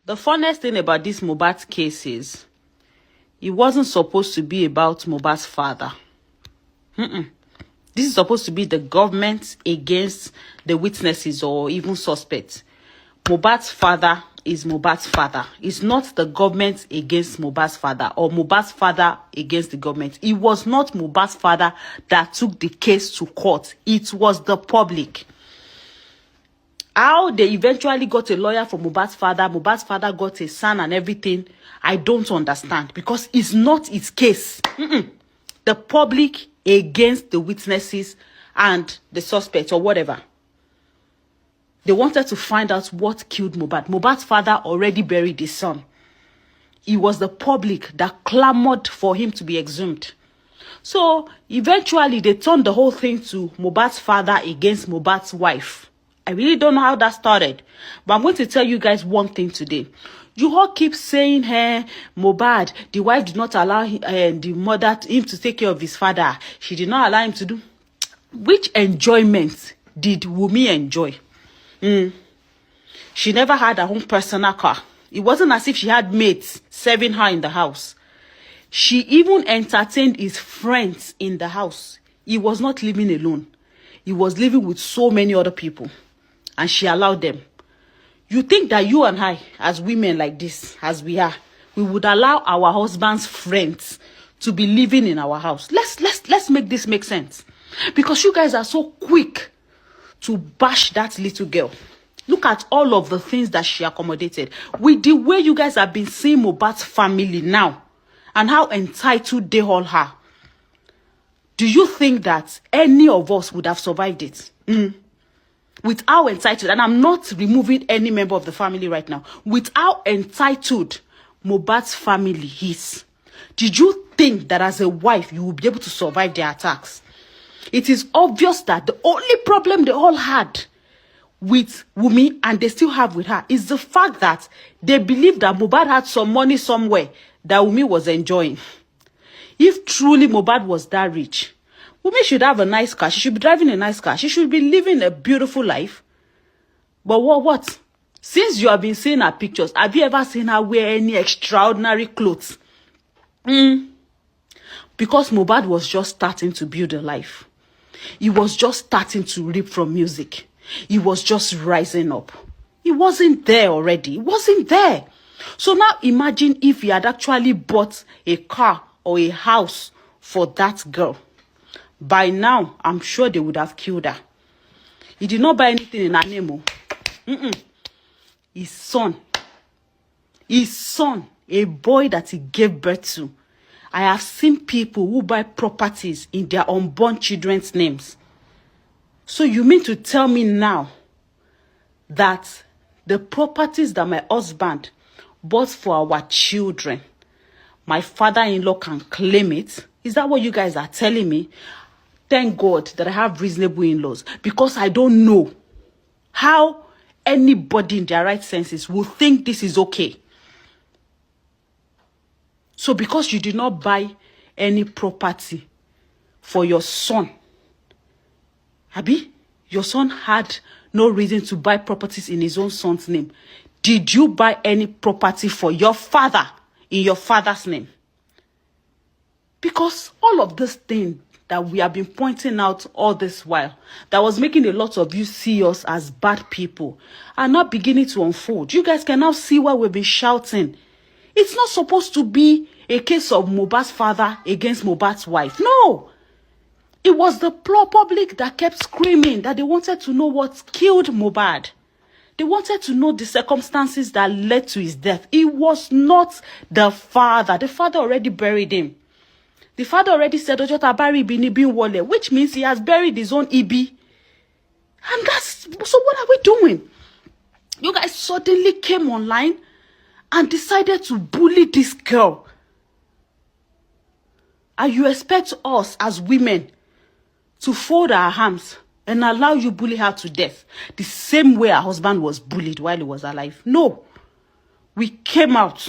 The funniest thing about this Mohbad case is it wasn't supposed to be about Mohbad's father. This is supposed to be the government against the witnesses or even suspects. Mohbad's father is Mohbad's father. It's not the government against Mohbad's father or Mohbad's father against the government. It was not Mohbad's father that took the case to court. It was the public. How they eventually got a lawyer for Mohbad's father got a son and everything, I don't understand, because it's not its case. The public against the witnesses and the suspects or whatever. They wanted to find out what killed Mohbad. Mohbad's father already buried his son. It was the public that clamored for him to be exhumed. So eventually they turned the whole thing to Mohbad's father against Mohbad's wife. I really don't know how that started, but I'm going to tell you guys one thing today. You all keep saying, hey, Mohbad, the wife did not allow the mother him to take care of his father. She did not allow him to do. Which enjoyment did Wunmi enjoy? She never had her own personal car. It wasn't as if she had mates serving her in the house. She even entertained his friends in the house. He was not living alone. He was living with so many other people. And she allowed them. You think that you and I, as women like this, as we are, we would allow our husband's friends to be living in our house? Let's make this make sense. Because you guys are so quick to bash that little girl. Look at all of the things that she accommodated. With the way you guys have been seeing Mohbad's family now, and how entitled they all are. Do you think that any of us would have survived it? With how entitled, and I'm not removing any member of the family right now, with how entitled Mohbad's family is, did you think that as a wife you would be able to survive their attacks? It is obvious that the only problem they all had with Wunmi, and they still have with her, is the fact that they believe that Mohbad had some money somewhere that Wunmi was enjoying. If truly Mohbad was that rich, Wunmi should have a nice car. She should be driving a nice car. She should be living a beautiful life. But what? Since you have been seeing her pictures, have you ever seen her wear any extraordinary clothes? Because Mohbad was just starting to build a life. He was just starting to reap from music. He was just rising up. He wasn't there already. He wasn't there. So now imagine if he had actually bought a car or a house for that girl. By now, I'm sure they would have killed her. He did not buy anything in her name. His son, a boy that he gave birth to. I have seen people who buy properties in their unborn children's names. So you mean to tell me now that the properties that my husband bought for our children, my father-in-law can claim it? Is that what you guys are telling me? Thank God that I have reasonable in-laws, because I don't know how anybody in their right senses will think this is okay. So because you did not buy any property for your son, Abi, your son had no reason to buy properties in his own son's name. Did you buy any property for your father in your father's name? Because all of this thing that we have been pointing out all this while, that was making a lot of you see us as bad people, are now beginning to unfold. You guys can now see why we've been shouting. It's not supposed to be a case of Mohbad's father against Mohbad's wife. No. It was the public that kept screaming that they wanted to know what killed Mohbad. They wanted to know the circumstances that led to his death. It was not the father. The father already buried him. The father already said, Ojota Bari Bini Bin Wole, which means he has buried his own Ibi. And so what are we doing? You guys suddenly came online and decided to bully this girl. And you expect us as women to fold our arms and allow you bully her to death the same way her husband was bullied while he was alive? No. We came out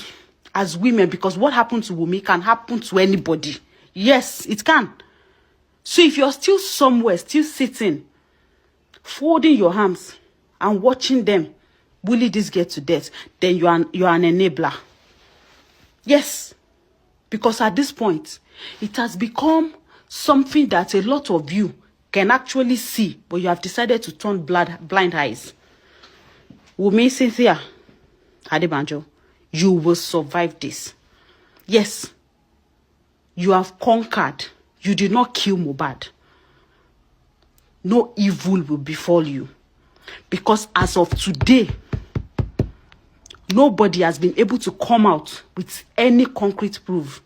as women because what happened to Wunmi can happen to anybody. Yes, it can. So if you're still somewhere, still sitting, folding your arms and watching them bully this girl to death, then you are an enabler. Yes. Because at this point, it has become something that a lot of you can actually see, but you have decided to turn blind eyes. Wunmi Cynthia Adebanjo, you will survive this. Yes, you have conquered. You did not kill Mohbad. No evil will befall you. Because as of today, nobody has been able to come out with any concrete proof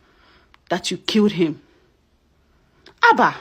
that you killed him. Abba,